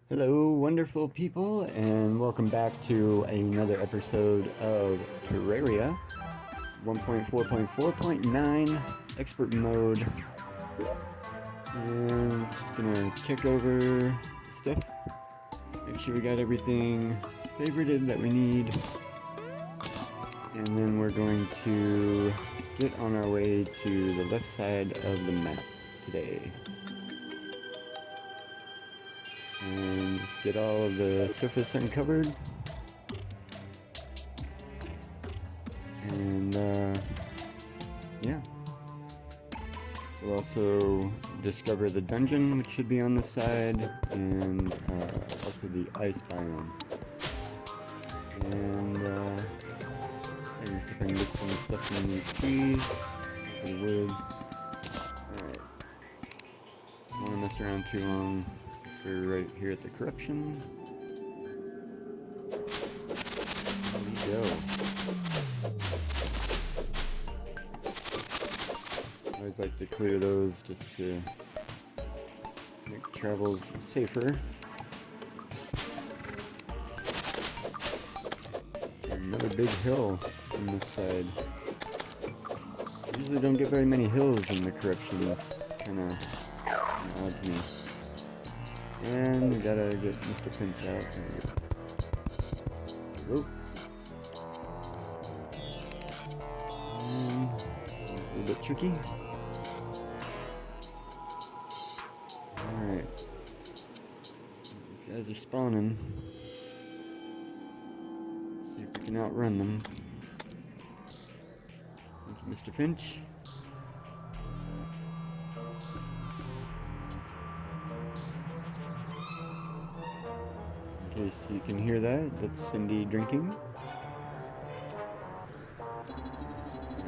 Hello, wonderful people, and welcome back to another episode of Terraria 1.4.4.9 Expert Mode. And just gonna check over stuff, make sure we got everything favorited that we need, and then we're going to get on our way to the left side of the map today. And just get all of the surface uncovered. And yeah. We'll also discover the dungeon, which should be on the side, and also the ice biome. And I guess if I can get some stuff from these trees, some wood. Alright. Don't want to mess around too long. We're right here at the corruption. There we go. I always like to clear those just to make travels safer. Another big hill on this side. Usually don't get very many hills in the corruption. That's kind of odd to me. And we gotta get Mr. Finch out. There we go. And a little bit tricky. Alright. These guys are spawning. Let's see if we can outrun them. Thank you, Mr. Finch. In case you can hear that, that's Cindy drinking.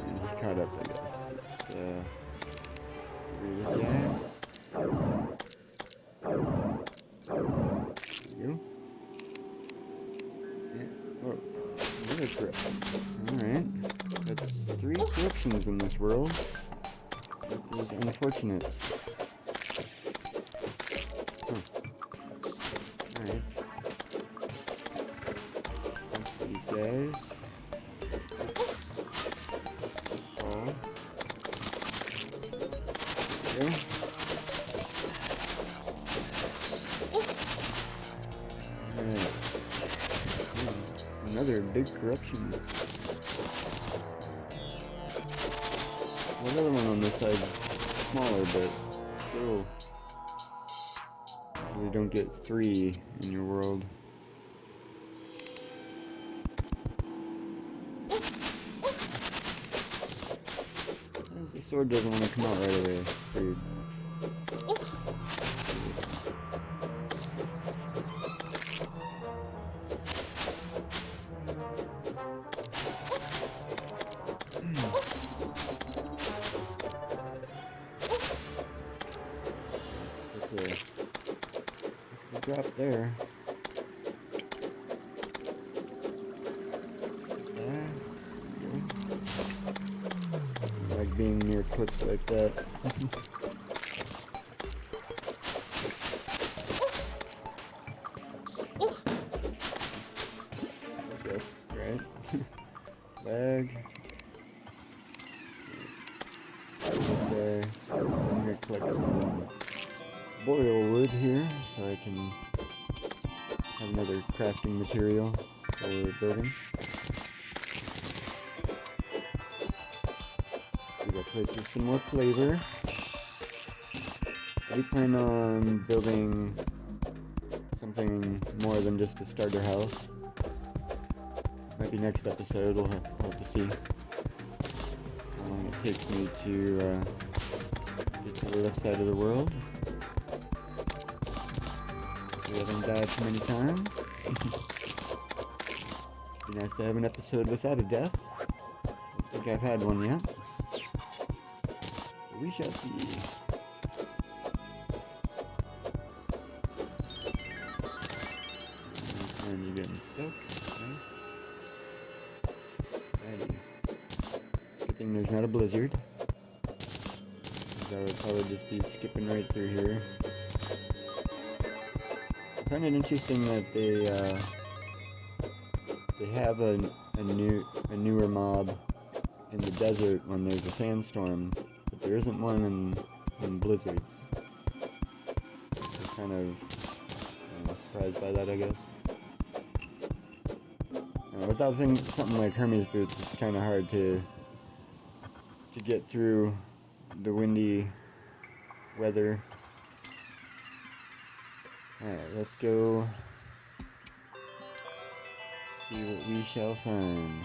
And he caught up, I guess. Let's get rid of this guy. There we go. Yeah. Oh, another corruption. Alright. That's 3 corruptions in this world. That is unfortunate. Huh. Alright. These guys. Oh. There we go. Alright. Another big corruption. One other one on this side is smaller, but still. Usually don't get 3 in your world. The sword doesn't want to come out right away. Weird. That's a drop there. Like being near cliffs like that. Okay, right. Lag. Okay. I'm gonna collect some boil wood here so I can have another crafting material for building. That place with some more flavor. I do plan on building something more than just a starter house. Might be next episode, we'll have to see how long it takes me to get to the left side of the world. We haven't died too many times. Be nice to have an episode without a death. I don't think I've had one yet. We shall see. And you're getting stuck. Nice. Alrighty. Good thing there's not a blizzard. I would probably just be skipping right through here. find it interesting that they have a newer mob in the desert when there's a sandstorm, but there isn't one in blizzards. I'm kind of surprised by that, I guess. Without something like Hermes boots, it's kind of hard to get through the windy weather. Alright, let's go see what we shall find.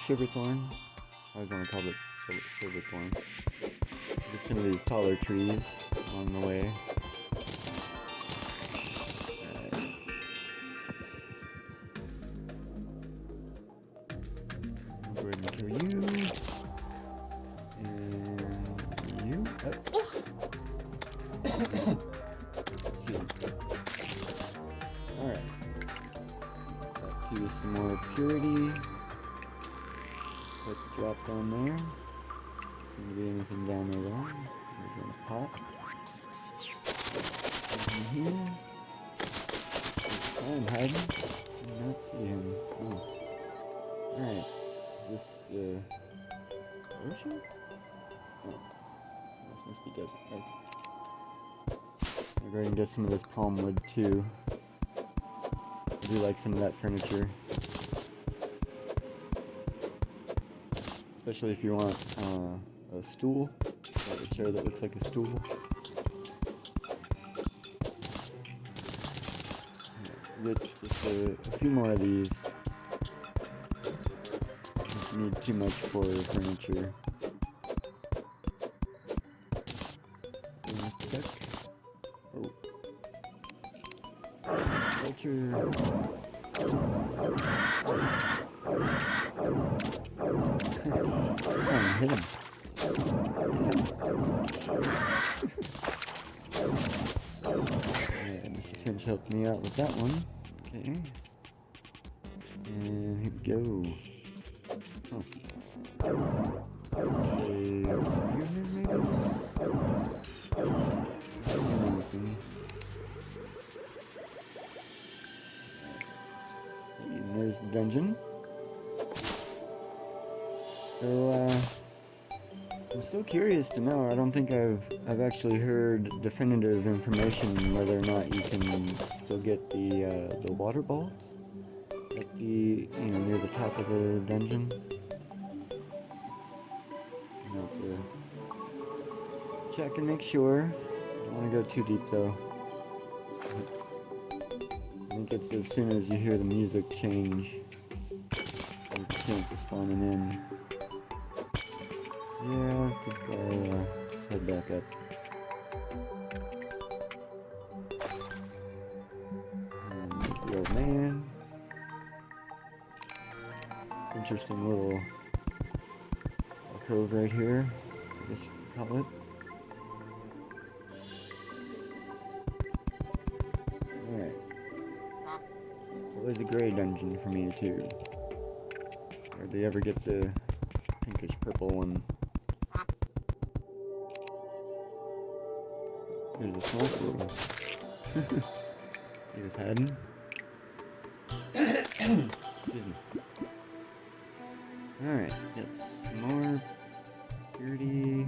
Sugarthorn. I was going to call it silverthorn. Get some of these taller trees along the way. Alright. I'll go ahead and kill you. And you. Alright. Let's do some more purity. Put the drop down there. Doesn't seem to be anything down there though. We're gonna pop. Nothing here. I'm hiding. Did not see him. Oh. Alright. Is this the ocean? Oh. This must be desert. Okay. I'll go ahead and get some of this palm wood too. I do like some of that furniture. Especially if you want a stool, like a chair that looks like a stool. Get just a few more of these. Don't need too much for furniture. Oh. Culture. Hit him. And Mr. Finch helped me out with that one. Okay. And here we go. Oh. Let's say here maybe? Anything. And there's the dungeon. So, I'm still curious to know. I don't think I've actually heard definitive information whether or not you can still get the water balls at the near the top of the dungeon. I'll have to check and make sure. Don't want to go too deep though. I think it's as soon as you hear the music change, there's a chance of spawning in. Yeah, I think I'll just head back up. And there's the old man. Interesting little alcove right here, I guess you could call it. Alright. It's always a gray dungeon for me too. Hardly ever get the pinkish purple one. There's a small squirrel. He was hiding. Excuse me. Alright, get some more purity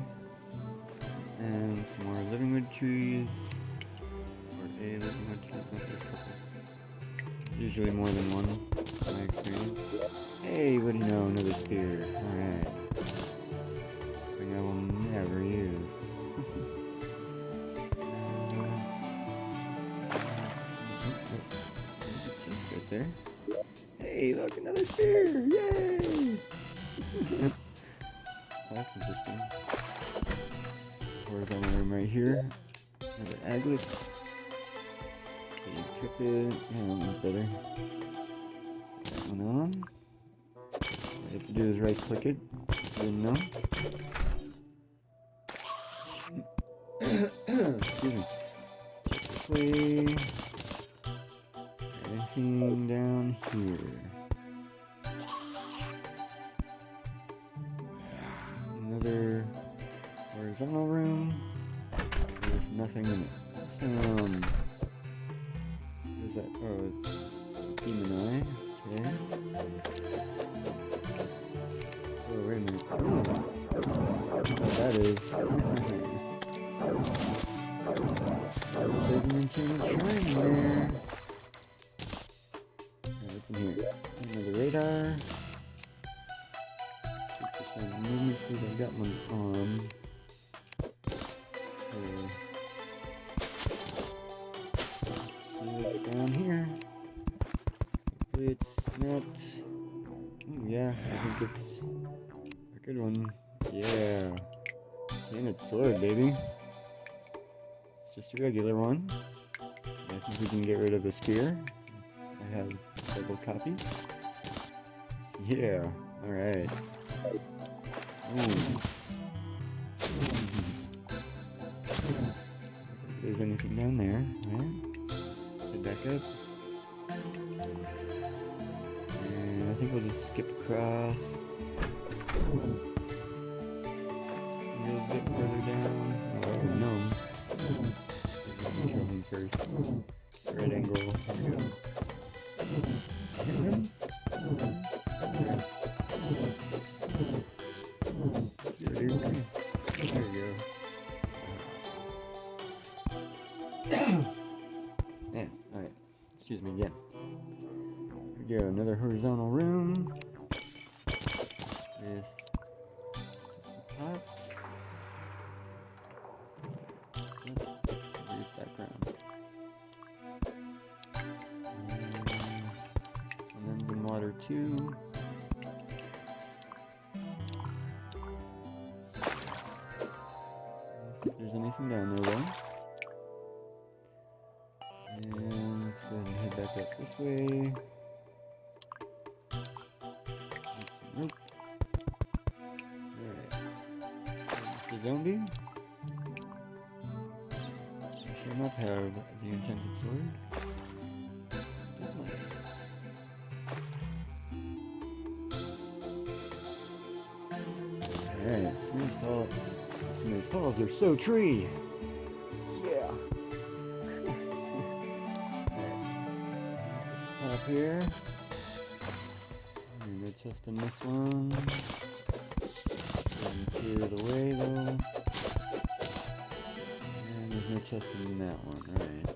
and some more living wood trees. Or a living wood tree. Oh, there's a couple. Usually more than one, in my experience. Hey, what do you know? Another spear. Alright. Thing I will never use. Right there. Hey, look, another spear! Yay! That's interesting. Horizontal room right here. Another aglet. So you trip it. Yeah, that one's better. Put that one on. All you have to do is right click it. Didn't know. Excuse me. Check this way. Anything down here? Another horizontal room. There's nothing in it. Awesome. that? Oh, it's demon eye. Okay. Oh, wait a minute. What that is. There's an enchanted shrine in there. Alright, what's in here? Another radar. 2% movement speed. I've got one on. Okay. Let's see what's down here. Hopefully it's not... Ooh, yeah, I think it's a good one. Yeah. And it's sword, baby. It's just a regular one. I think we can get rid of the spear. I have several copies. Yeah, alright. If there's anything down there, right? Head back up. And I think we'll just skip across. A little bit further down. Oh, gnome. Kill him first. Right angle. There we go. Hit him. Yeah, dude. There you go. Yeah, alright. Excuse me again. Here we go. Another horizontal room. With some pots. Here's background. And then some water too. If there's anything down there though. And let's go ahead and head back up this way. Nope. Alright. The zombie. Sure enough have the enchanted sword. Alright, smooth halls are so tree! Yeah! Up here. And no chest in this one. Doesn't clear it away though. And there's no chest in that one, alright.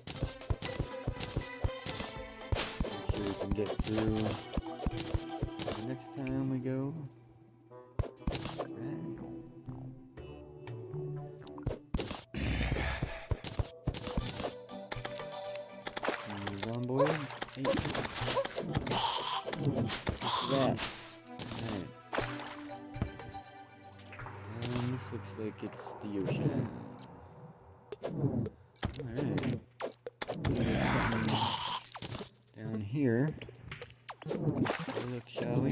Make sure we can get through the next time we go. Alright. Zomboid. Hey. That. Alright. And this looks like it's the ocean. Alright. Down here. Look, shall we?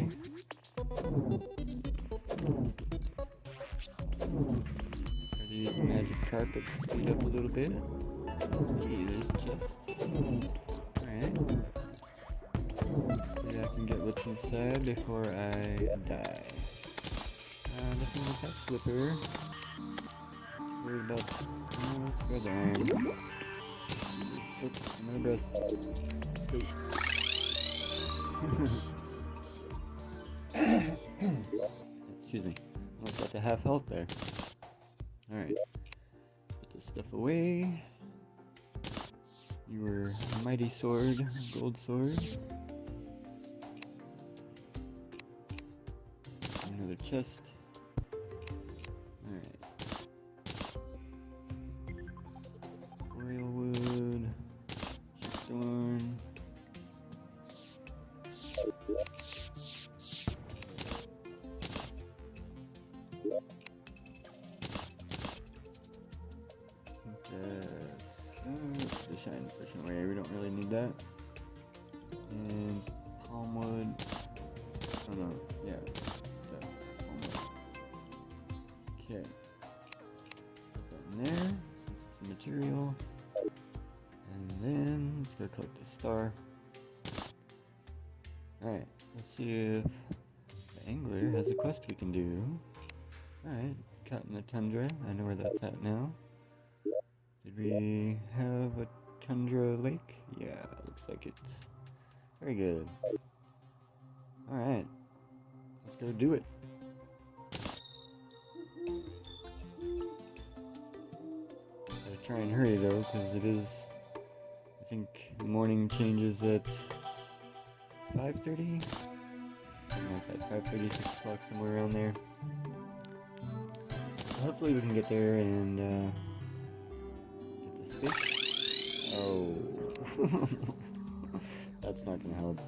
Try to use the magic carpet to speed up a little bit. Gee, there's a chest. Alright. Hopefully I can get what's inside before I die. Nothing with that flipper. Worried about... let's go down. Oops, I'm out of breath. Excuse me. Almost got to half health there. Alright. Put this stuff away. Your mighty sword, gold sword. Another chest. Alright. Royal wood. Thorn. The shine portion away. We don't really need that. And palm wood. Oh no, yeah. That palm wood. Okay. Put that in there since it's a material. And then let's go collect the star. Alright, let's see if the angler has a quest we can do. Alright, caught in the tundra. I know where that's at now. Did we have a Tundra Lake? Yeah, looks like it. Very good. Alright. Let's go do it. Gotta try and hurry though, because it is... I think the morning changes at 5:30? Something like that, 5:30, 6 o'clock, somewhere around there. So hopefully we can get there and get this fish. Oh. That's not gonna help.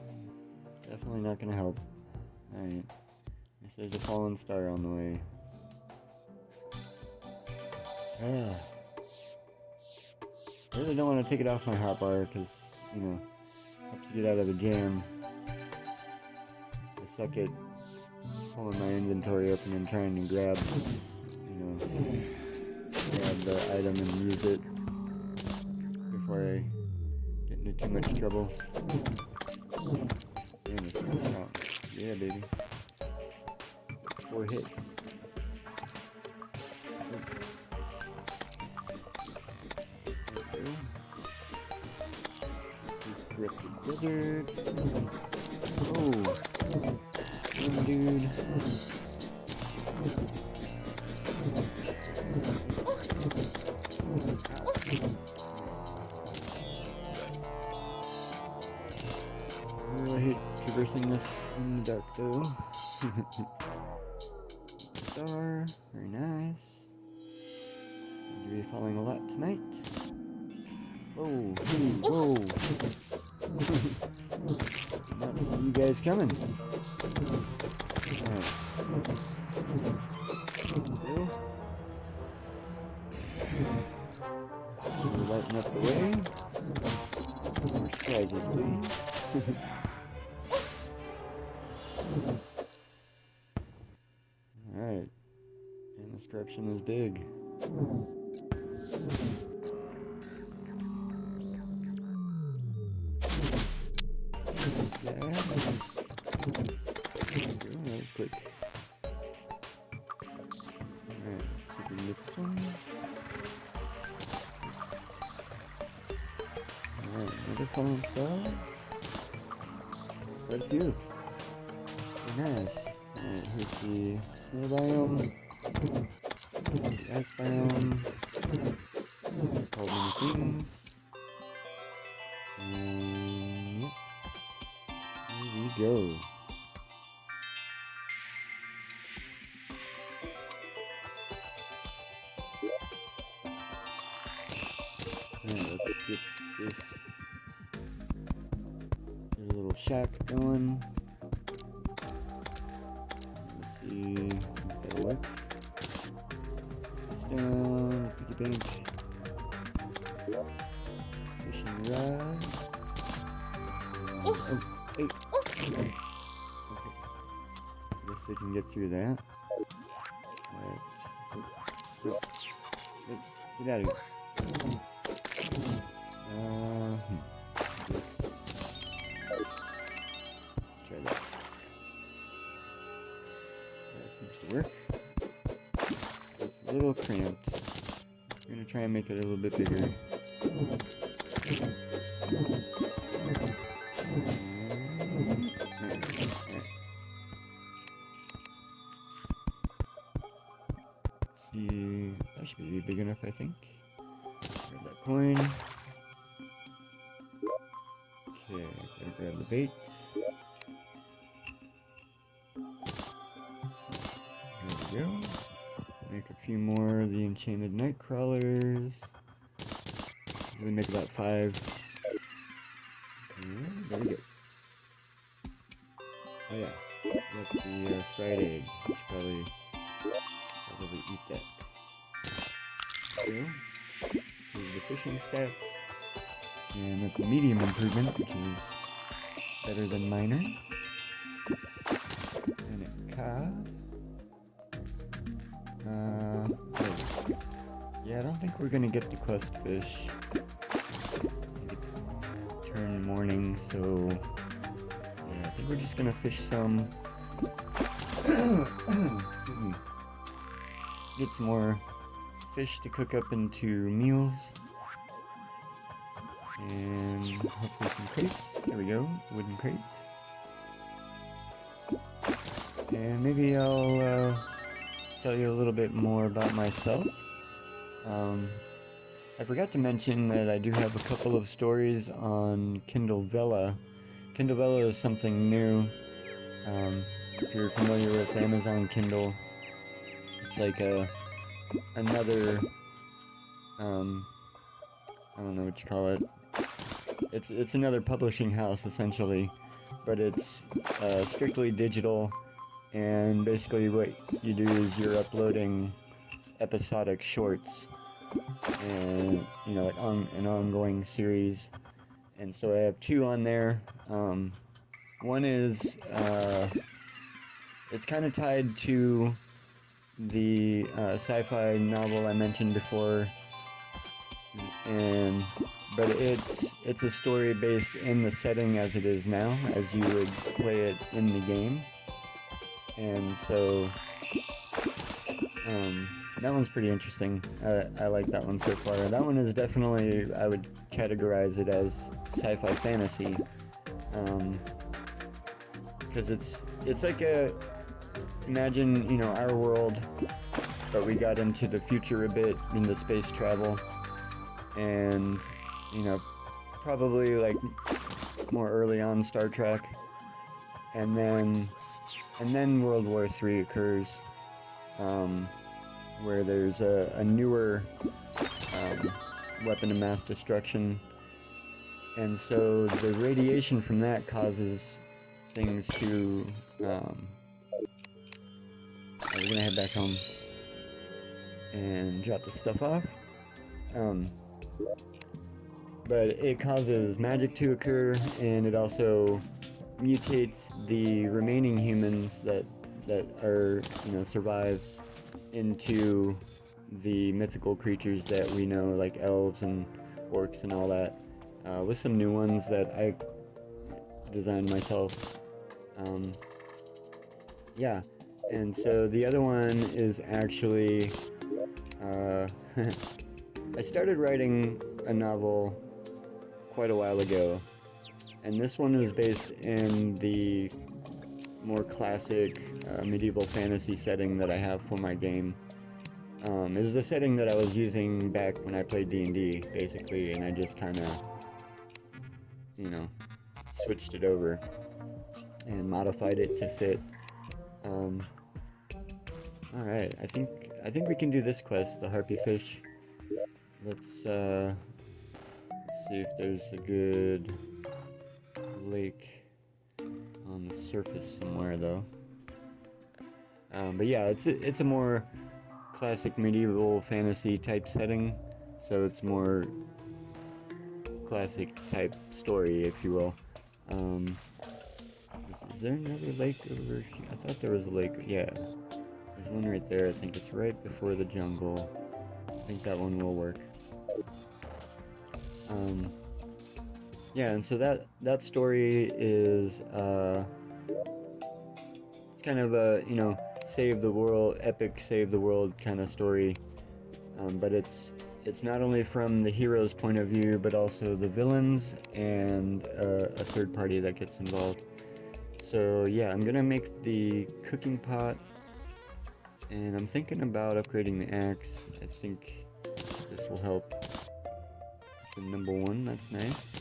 Definitely not gonna help. Alright. Guess there's a fallen star on the way. Ah. I really don't want to take it off my hotbar because, you know, have to get out of the jam. I suck at pulling my inventory up and then trying to grab, you know, grab the item and use it before I get into too much trouble. Damn, this is strong. Yeah, baby. 4 hits. Corrupted desert. Oh, dude. Oh, I hate traversing this in the dark though. Star, very nice. Seem to be falling a lot tonight. Whoa, whoa. Did not see you guys coming. Alright. We're lighting up the way. More surprises, please. Alright. And this corruption is big. Yeah. That was quick. Alright, let's see if we can get this one. Alright, another fallen star. Quite a few. Very nice. Alright, here's the snow biome. The ice biome. Called many things. And yep. Here we go. Alright, let's get this. Get a little shack going. Let's see if that'll work. This down, piggy bank. Fishing rod. Oh, hey. Okay. Guess they can get through that. Alright. Get out of here. Just try that. That seems to work. It's a little cramped. I'm gonna try and make it a little bit bigger. See, that should be big enough, I think. Grab that coin. Okay, gotta grab the bait. There we go. Make a few more of the enchanted night crawlers. Usually make about 5. There we go. Oh yeah, that's the fried egg. Should probably eat that. So, here's the fishing stats. And that's a medium improvement, which is better than minor. And a cod. Yeah, I don't think we're gonna get the quest fish. Turn morning, so yeah, I think we're just gonna fish some. Get some more fish to cook up into meals. And hopefully some crates. There we go, wooden crate. And maybe I'll tell you a little bit more about myself. I forgot to mention that I do have a couple of stories on Kindle Vella. Kindle Vella is something new. If you're familiar with Amazon Kindle, it's like another, I don't know what you call it. It's another publishing house essentially, but it's strictly digital, and basically what you do is you're uploading episodic shorts, and you know, like on an ongoing series. And so I have two on there. One is it's kind of tied to the sci-fi novel I mentioned before, but it's a story based in the setting as it is now, as you would play it in the game. And so that one's pretty interesting. I like that one so far. That one is definitely, I would categorize it as sci-fi fantasy, because it's like imagine, you know, our world, but we got into the future a bit, into space travel, and, you know, probably like more early on Star Trek, and then World War III occurs, where there's a newer weapon of mass destruction, and so the radiation from that causes things to we're gonna head back home and drop this stuff off. But it causes magic to occur, and it also mutates the remaining humans that are, you know, survive into the mythical creatures that we know, like elves and orcs and all that, with some new ones that I designed myself. Yeah, and so the other one is actually I started writing a novel quite a while ago, and this one was based in the more classic medieval fantasy setting that I have for my game. It was a setting that I was using back when I played D&D, basically, and I just kind of, you know, switched it over and modified it to fit. Alright, I think we can do this quest, the Harpy Fish. Let's see if there's a good lake on the surface somewhere, though. But yeah, it's a more classic medieval fantasy type setting, so it's more classic type story, if you will. Is there another lake over here? I thought there was a lake. Yeah, there's one right there. I think it's right before the jungle. I think that one will work. Yeah, and so that story is it's kind of a, you know, save the world, epic save the world kind of story, but it's not only from the hero's point of view, but also the villains and a third party that gets involved. So yeah, I'm gonna make the cooking pot, and I'm thinking about upgrading the axe. I think this will help. So number one, that's nice.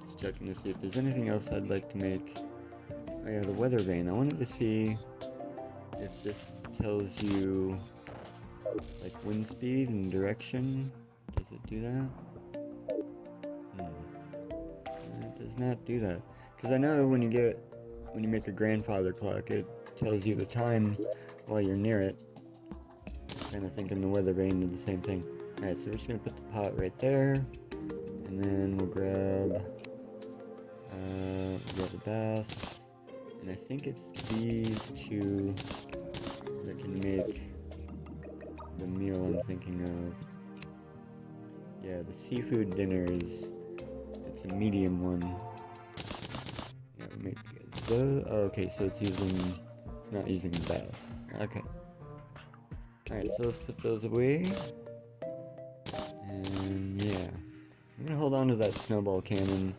Just checking to see if there's anything else I'd like to make. Oh yeah, the weather vane. I wanted to see if this tells you like wind speed and direction. Does it do that? It does not do that. Because I know when you make a grandfather clock, it tells you the time while you're near it. Kind of thinking the weather vane did the same thing. Alright, so we're just gonna put the pot right there, and then we'll grab the bass, and I think it's these two that can make the meal I'm thinking of. Yeah, the seafood dinner it's a medium one. Yeah, we'll make okay, so it's not using the bass. Okay. Alright, so let's put those away. And yeah, I'm gonna hold on to that snowball cannon.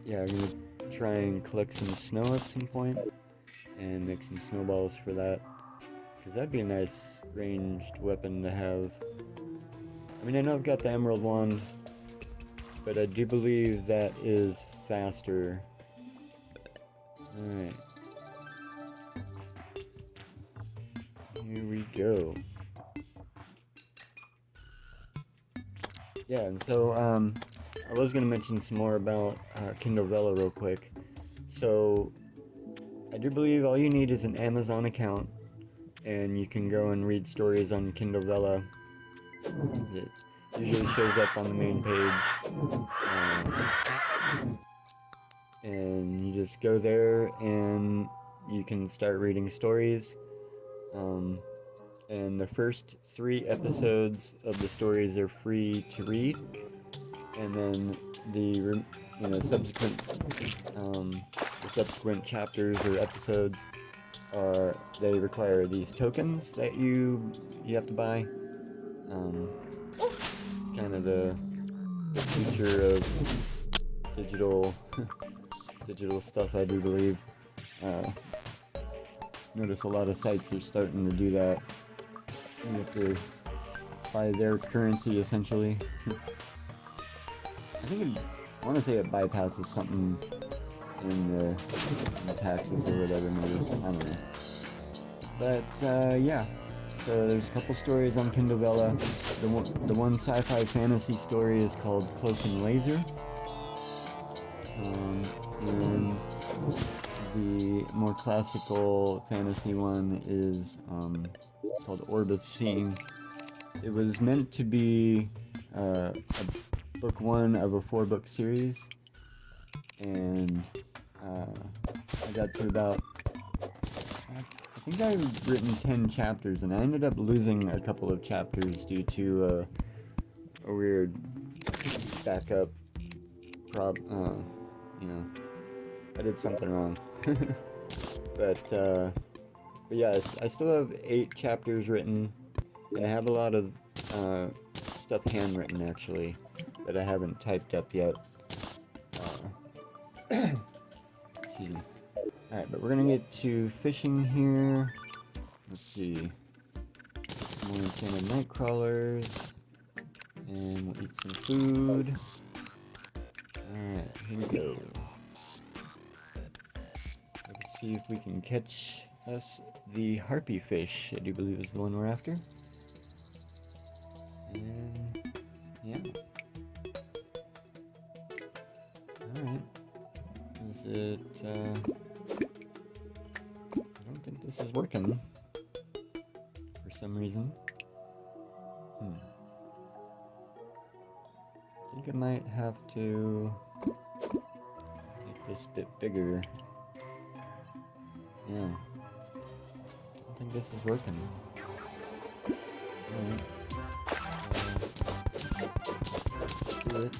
Yeah, I'm gonna try and collect some snow at some point and make some snowballs for that, because that'd be a nice ranged weapon to have. I mean, I know I've got the emerald wand, but I do believe that is faster. Alright. Here we go. Yeah, and so, I was going to mention some more about Kindle Vella real quick. So, I do believe all you need is an Amazon account, and you can go and read stories on Kindle Vella. It usually shows up on the main page. And you just go there and you can start reading stories. And the first 3 episodes of the stories are free to read, and then the subsequent chapters or episodes they require these tokens that you have to buy. It's kind of the future of digital stuff, I do believe. Notice a lot of sites are starting to do that. You have to buy their currency, essentially. I want to say it bypasses something in the taxes or whatever, maybe. I don't know. But, yeah. So there's a couple stories on Kindle Vella. The one sci-fi fantasy story is called Cloak and Laser. And the more classical fantasy one is it's called Orb of Seeing. It was meant to be a book 1 of a 4-book series, and I got to about, I think I've written 10 chapters, and I ended up losing a couple of chapters due to a weird backup I did something wrong. But yeah, I still have 8 chapters written, and I have a lot of stuff handwritten, actually, that I haven't typed up yet. Excuse me. Alright, but we're gonna get to fishing here. Let's see. Some more enchanted night crawlers. And we'll eat some food. Alright, here we go. Let's see if we can catch us the harpy fish, I do believe is the one we're after. And yeah. Alright. Is it, I don't think this is working for some reason. I think I might have to make this a bit bigger. Yeah. I don't think this is working. Alright. Do it.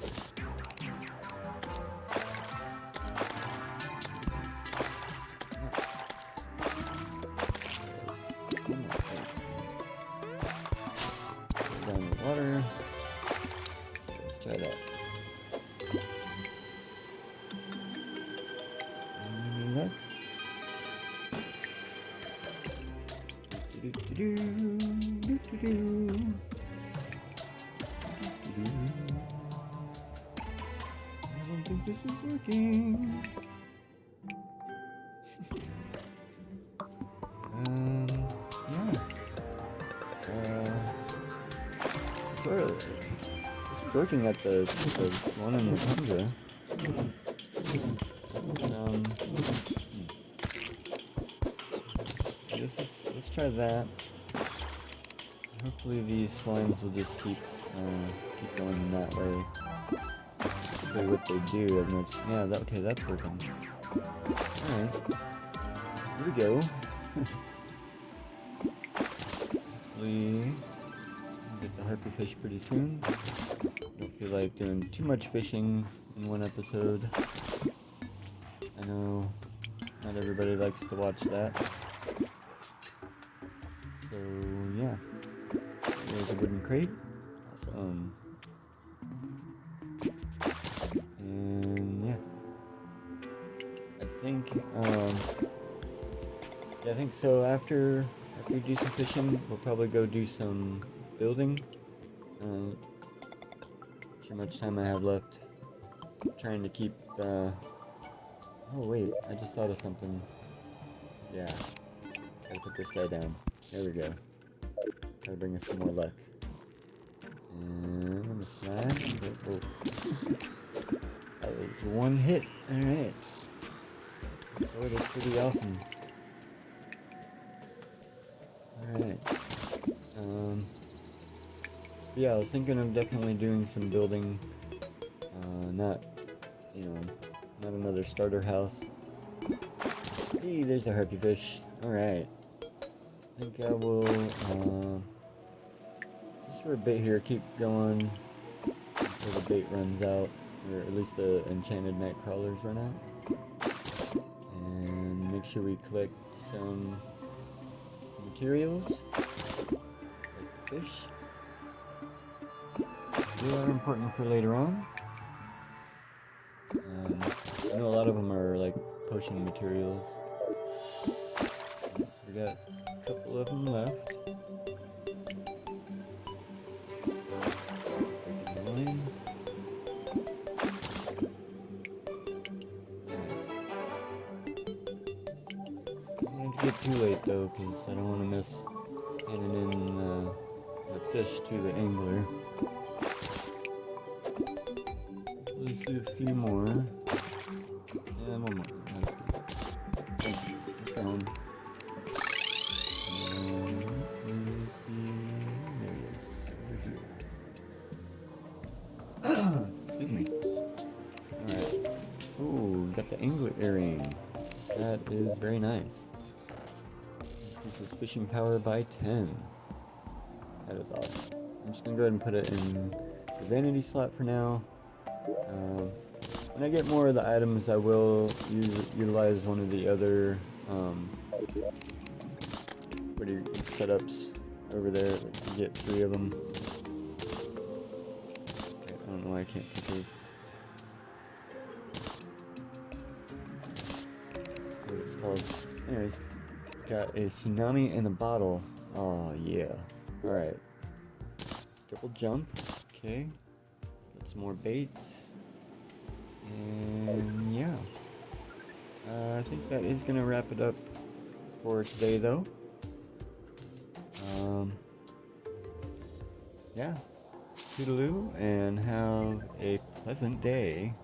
Down the water. Let's try that. Look. I don't think this is working. Yeah. Sort of. It's working at the one in the tundra. I guess let's try that. Hopefully these slimes will just keep going that way. Hopefully what they do, I've noticed. Yeah, okay, that's working. Alright. Here we go. Hopefully get the harpy fish pretty soon. Don't feel like doing too much fishing in one episode. I know not everybody likes to watch that. So yeah, there's a wooden crate. Awesome. And yeah, I think so. After we do some fishing, we'll probably go do some building. Too much time I have left. Trying to keep. Oh wait, I just thought of something. Yeah, gotta put this guy down. There we go. Gotta bring us some more luck. And I'm gonna smash. Oh. That was one hit. Alright. Sword is pretty awesome. Alright. Yeah, I was thinking of definitely doing some building. Not, not another starter house. Hey, there's a harpy fish. Alright. I think I will, just for a bit here, keep going until the bait runs out. Or at least the enchanted night crawlers run out. And make sure we collect some materials. Like the fish. They are important for later on. I know a lot of them are like potion materials. So we got a couple of them left. Don't get too late though, because I don't want to miss handing in the fish to the angler. Let's do a few more. Yeah, one more. Thank you. Keep going. There he is. Over here. Excuse me. Alright. Ooh, got the angler earring. That is very nice. Increases fishing power by 10. That is awesome. I'm just gonna go ahead and put it in the vanity slot for now. When I get more of the items, I will utilize one of the other setups over there. You get 3 of them. Okay, I don't know why I can't pick those. What it's called. Anyways, got a tsunami in a bottle. Oh yeah. Alright. Double jump. Okay. Got some more bait. And yeah. I think that is gonna wrap it up for today though. Yeah. Toodaloo and have a pleasant day.